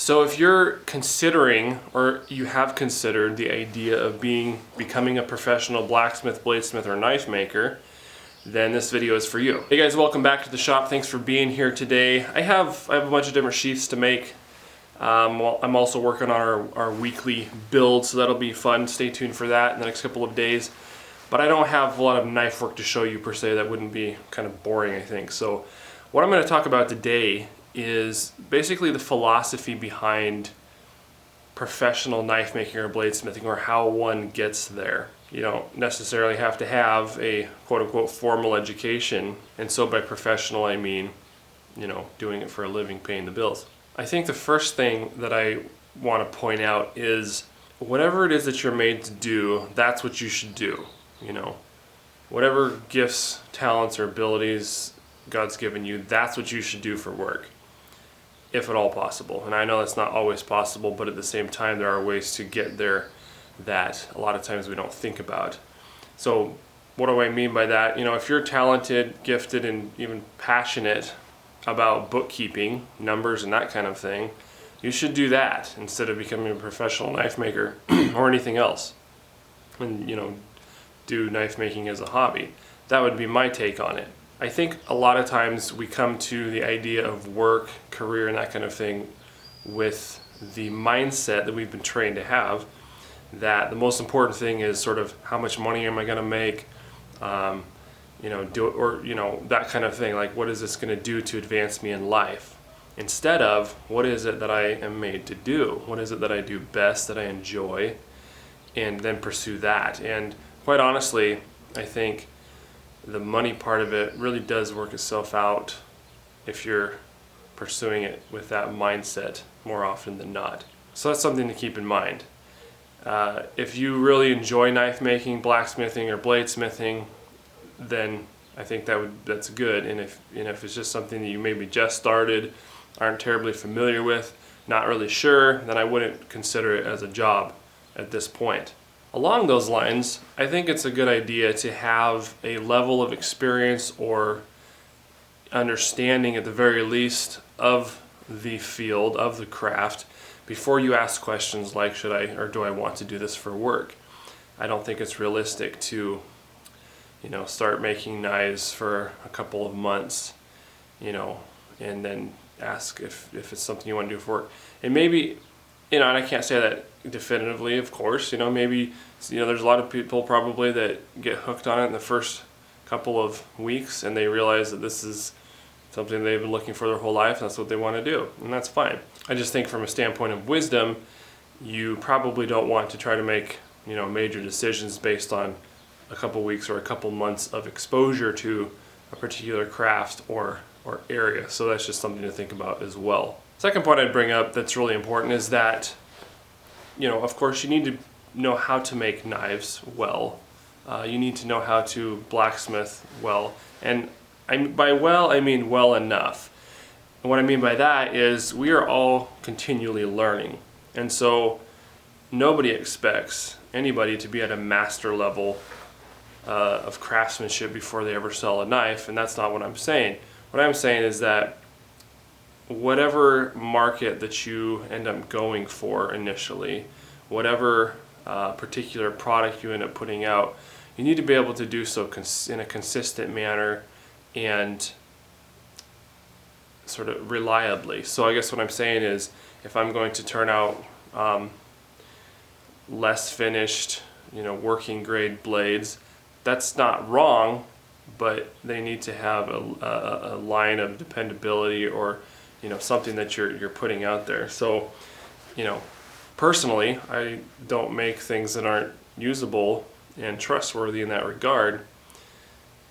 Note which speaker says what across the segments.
Speaker 1: So if you're considering, or you have considered the idea of becoming a professional blacksmith, bladesmith, or knife maker, then this video is for you. Hey guys, welcome back to the shop. Thanks for being here today. I have a bunch of different sheaths to make. I'm also working on our weekly build, so that'll be fun. Stay tuned for that in the next couple of days. But I don't have a lot of knife work to show you per se. That wouldn't be kind of boring, I think. So what I'm going to talk about today is basically the philosophy behind professional knife making or bladesmithing, or how one gets there. You don't necessarily have to have a quote-unquote formal education, and so by professional I mean, you know, doing it for a living, paying the bills. I think the first thing that I want to point out is whatever it is that you're made to do, that's what you should do. You know, whatever gifts, talents, or abilities God's given you, that's what you should do for work, if at all possible. And I know that's not always possible, but at the same time there are ways to get there that a lot of times we don't think about. So what do I mean by that? You know, if you're talented, gifted, and even passionate about bookkeeping, numbers, and that kind of thing, you should do that instead of becoming a professional knife maker or anything else, and, you know, do knife making as a hobby. That would be my take on it. I think a lot of times we come to the idea of work, career, and that kind of thing with the mindset that we've been trained to have, that the most important thing is sort of how much money am I going to make, you know, that kind of thing. Like, what is this going to do to advance me in life? Instead of, what is it that I am made to do? What is it that I do best, that I enjoy, and then pursue that. And quite honestly, I think the money part of it really does work itself out if you're pursuing it with that mindset more often than not. So that's something to keep in mind. If you really enjoy knife making, blacksmithing, or bladesmithing, then I think that's good. And if it's just something that you maybe just started, aren't terribly familiar with, not really sure, then I wouldn't consider it as a job at this point. Along those lines, I think it's a good idea to have a level of experience or understanding, at the very least, of the field, of the craft, before you ask questions like, should I or do I want to do this for work? I don't think it's realistic to, you know, start making knives for a couple of months, you know, and then ask if it's something you want to do for work. And maybe, you know, and I can't say that definitively, of course, you know, maybe, you know, there's a lot of people probably that get hooked on it in the first couple of weeks and they realize that this is something they've been looking for their whole life, and that's what they want to do, and that's fine. I just think from a standpoint of wisdom, you probably don't want to try to make, you know, major decisions based on a couple weeks or a couple months of exposure to a particular craft or area. So that's just something to think about as well. Second point I'd bring up that's really important is that, you know, of course you need to know how to make knives well. You need to know how to blacksmith well. And by well, I mean well enough. And what I mean by that is we are all continually learning. And so nobody expects anybody to be at a master level of craftsmanship before they ever sell a knife, and that's not what I'm saying. What I'm saying is that whatever market that you end up going for initially, whatever particular product you end up putting out, you need to be able to do so in a consistent manner and sort of reliably. So I guess what I'm saying is, if I'm going to turn out less finished, you know, working grade blades, that's not wrong, but they need to have a line of dependability, or, you know, something that you're putting out there. So, you know, personally, I don't make things that aren't usable and trustworthy in that regard.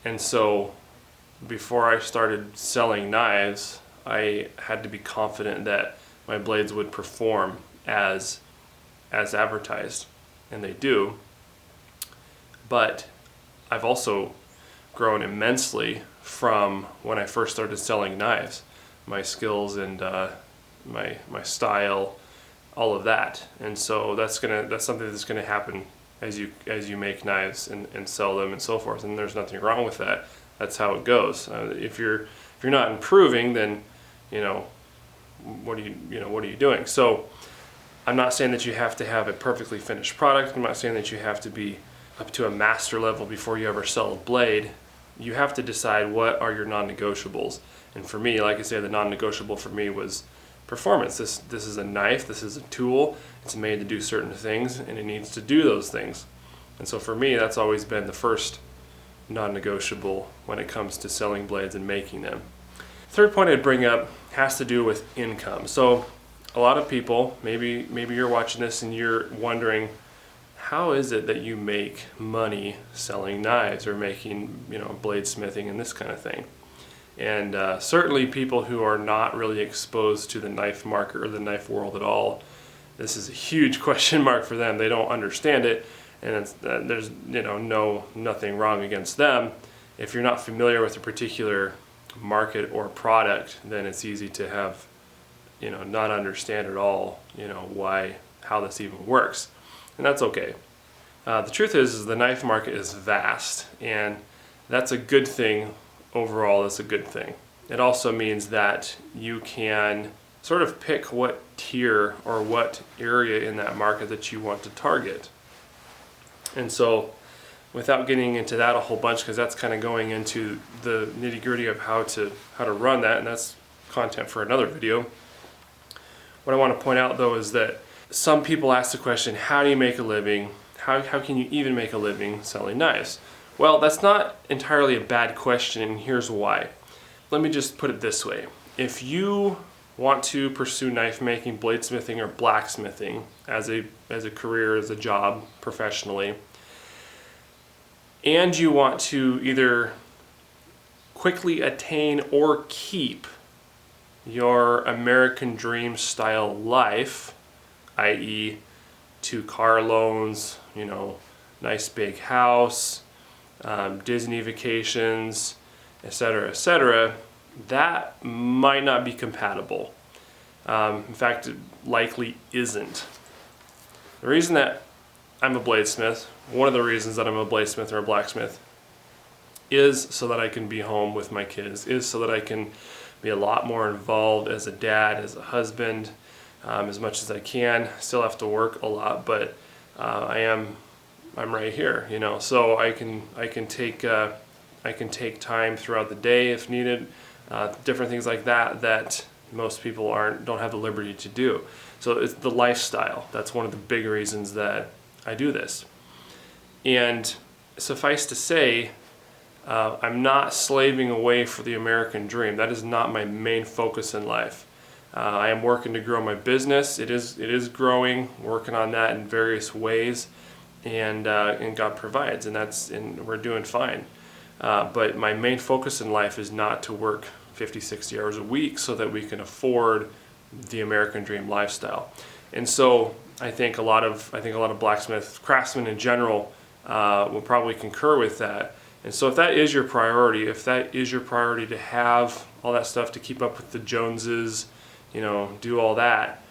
Speaker 1: And so before I started selling knives, I had to be confident that my blades would perform as advertised, and they do. But I've also grown immensely from when I first started selling knives. My skills and my style, all of that. And so that's something that's gonna happen as you make knives and sell them and so forth. And there's nothing wrong with that. That's how it goes. If you're not improving, then, you know, what are you doing? So I'm not saying that you have to have a perfectly finished product. I'm not saying that you have to be up to a master level before you ever sell a blade. You have to decide what are your non-negotiables. And for me, like I say, the non-negotiable for me was performance. This is a knife, this is a tool, it's made to do certain things, and it needs to do those things. And so for me, that's always been the first non-negotiable when it comes to selling blades and making them. Third point I'd bring up has to do with income. So a lot of people, maybe you're watching this and you're wondering, how is it that you make money selling knives or making, bladesmithing and this kind of thing? And certainly people who are not really exposed to the knife market or the knife world at all, this is a huge question mark for them. They don't understand it, and there's nothing wrong against them. If you're not familiar with a particular market or product, then it's easy to have not understand at all how this even works, and that's okay. The truth is the knife market is vast, and that's a good thing. Overall, it's a good thing. It also means that you can sort of pick what tier or what area in that market that you want to target. And so without getting into that a whole bunch, because that's kind of going into the nitty-gritty of how to run that, and that's content for another video. What I want to point out though is that some people ask the question, how do you make a living? How can you even make a living selling knives? Well, that's not entirely a bad question, and here's why. Let me just put it this way. If you want to pursue knife making, bladesmithing, or blacksmithing as a career, as a job, professionally, and you want to either quickly attain or keep your American dream style life, i.e. 2 car loans, nice big house, Disney vacations, etc., that might not be compatible. In fact, it likely isn't. The reason that I'm a bladesmith, one of the reasons that I'm a bladesmith or a blacksmith, is so that I can be home with my kids, is so that I can be a lot more involved as a dad, as a husband, as much as I can. Still have to work a lot, but I'm right here, so I can take time throughout the day if needed, different things like that most people don't have the liberty to do. So it's the lifestyle. That's one of the big reasons that I do this. And suffice to say, I'm not slaving away for the American dream. That is not my main focus in life. I am working to grow my business. It is growing, working on that in various ways. And God provides, and we're doing fine. But my main focus in life is not to work 50, 60 hours a week so that we can afford the American dream lifestyle. And so I think a lot of blacksmith craftsmen in general will probably concur with that. And so if that is your priority, to have all that stuff, to keep up with the Joneses, do all that,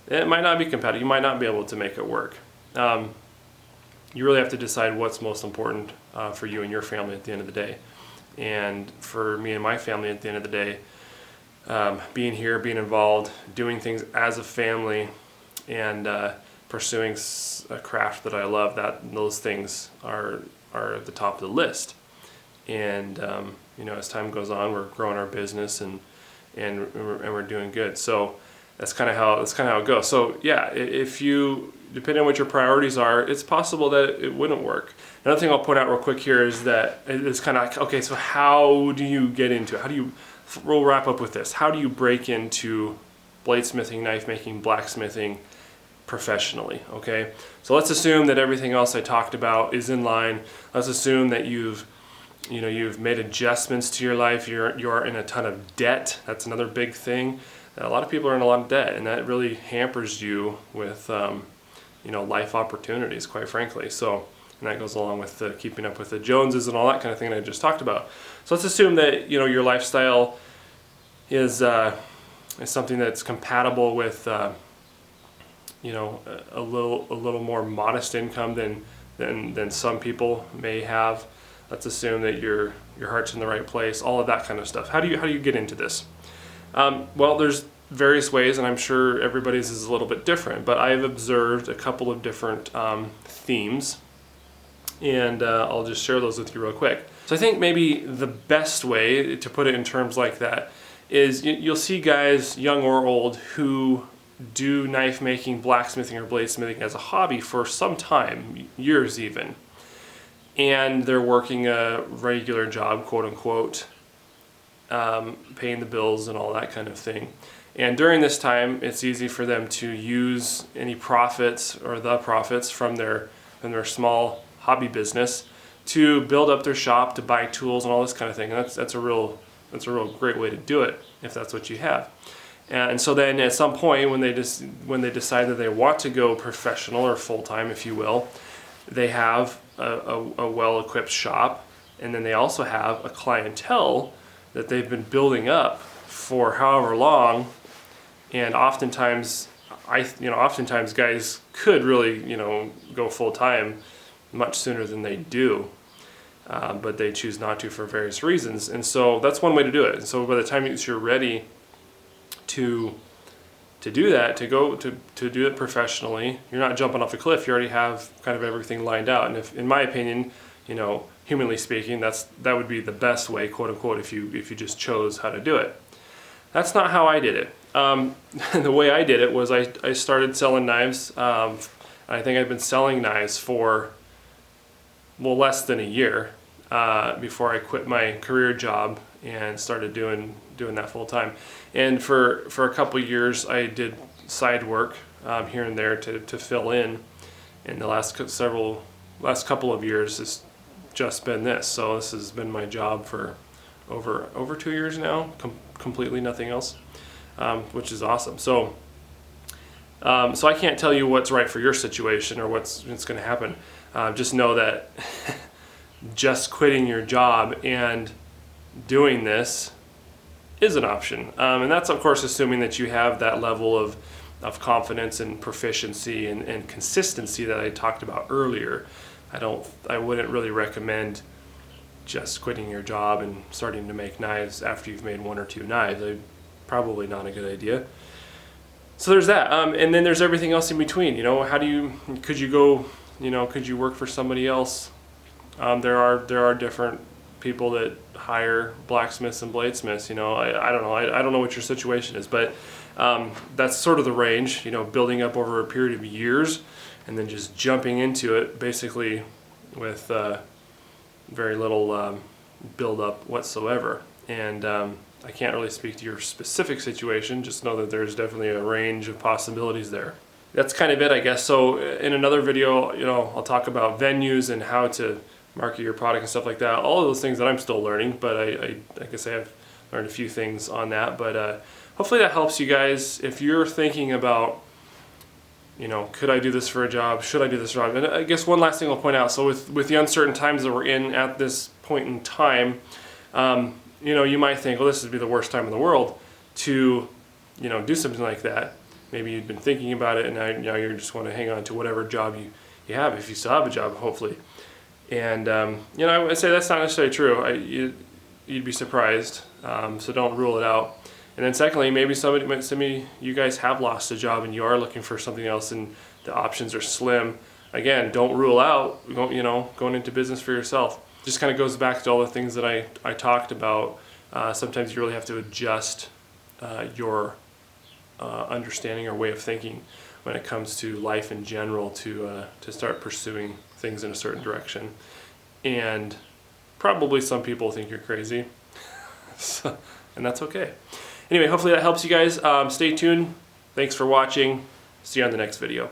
Speaker 1: it might not be compatible. You might not be able to make it work. You really have to decide what's most important for you and your family at the end of the day. And for me and my family at the end of the day, being here, being involved, doing things as a family, and pursuing a craft that I love, those things are at the top of the list. And as time goes on, we're growing our business and we're doing good. So that's kind of how it goes. So yeah, depending on what your priorities are, it's possible that it wouldn't work. Another thing I'll point out real quick here is that it's kind of like, okay, so how do you get into it? We'll wrap up with this. How do you break into bladesmithing, knife making, blacksmithing professionally? Okay, so let's assume that everything else I talked about is in line. Let's assume that you've made adjustments to your life. You are in a ton of debt. That's another big thing. A lot of people are in a lot of debt, and that really hampers you with life opportunities, quite frankly. So, and that goes along with keeping up with the Joneses and all that kind of thing that I just talked about. So let's assume that your lifestyle is something that's compatible with a little more modest income than some people may have. Let's assume that your heart's in the right place. All of that kind of stuff. How do you get into this? Well, there's various ways, and I'm sure everybody's is a little bit different, but I've observed a couple of different themes, and I'll just share those with you real quick. So I think maybe the best way to put it in terms like that is you'll see guys, young or old, who do knife making, blacksmithing, or bladesmithing as a hobby for some time, years even, and they're working a regular job, quote unquote, paying the bills and all that kind of thing. And during this time, it's easy for them to use any profits or the profits from their small hobby business to build up their shop, to buy tools and all this kind of thing. And that's a real great way to do it if that's what you have. And so then at some point when they decide that they want to go professional or full-time, if you will, they have a well-equipped shop, and then they also have a clientele that they've been building up for however long. And oftentimes guys could really, go full-time much sooner than they do, but they choose not to for various reasons. And so that's one way to do it. And so by the time you're ready to do that, to do it professionally, you're not jumping off a cliff. You already have kind of everything lined out. And if, in my opinion, humanly speaking, that would be the best way, quote unquote, if you just chose how to do it. That's not how I did it. The way I did it was I started selling knives. I think I've been selling knives for, well, less than a year before I quit my career job and started doing that full time. And for a couple of years I did side work here and there to fill in. And the last couple of years has just been this. So this has been my job for over 2 years now, completely nothing else, which is awesome. So I can't tell you what's right for your situation or what's going to happen. Just know that just quitting your job and doing this is an option. And that's, of course, assuming that you have that level of confidence and proficiency and consistency that I talked about earlier. I wouldn't really recommend just quitting your job and starting to make knives after you've made 1 or 2 knives. Probably not a good idea. So there's that. And then there's everything else in between. Could you work for somebody else? There are different people that hire blacksmiths and bladesmiths. I don't know. I don't know what your situation is, but that's sort of the range. Building up over a period of years, and then just jumping into it basically with very little build up whatsoever. And I can't really speak to your specific situation. Just know that there's definitely a range of possibilities there. That's kind of it, I guess. So in another video, I'll talk about venues and how to market your product and stuff like that. All of those things that I'm still learning, but I guess I've learned a few things on that. But hopefully that helps you guys. If you're thinking about, could I do this for a job? Should I do this job? And I guess one last thing I'll point out. So with the uncertain times that we're in at this point in time, you might think, well, this would be the worst time in the world to, do something like that. Maybe you've been thinking about it, and now you just want to hang on to whatever job you have, if you still have a job, hopefully. And I would say that's not necessarily true. You'd be surprised. So don't rule it out. And then secondly, maybe some of you guys have lost a job and you are looking for something else, and the options are slim. Again, don't rule out going into business for yourself. Just kind of goes back to all the things that I talked about. Sometimes you really have to adjust your understanding or way of thinking when it comes to life in general to start pursuing things in a certain direction. And probably some people think you're crazy, and that's okay. Anyway, hopefully that helps you guys. Stay tuned. Thanks for watching. See you on the next video.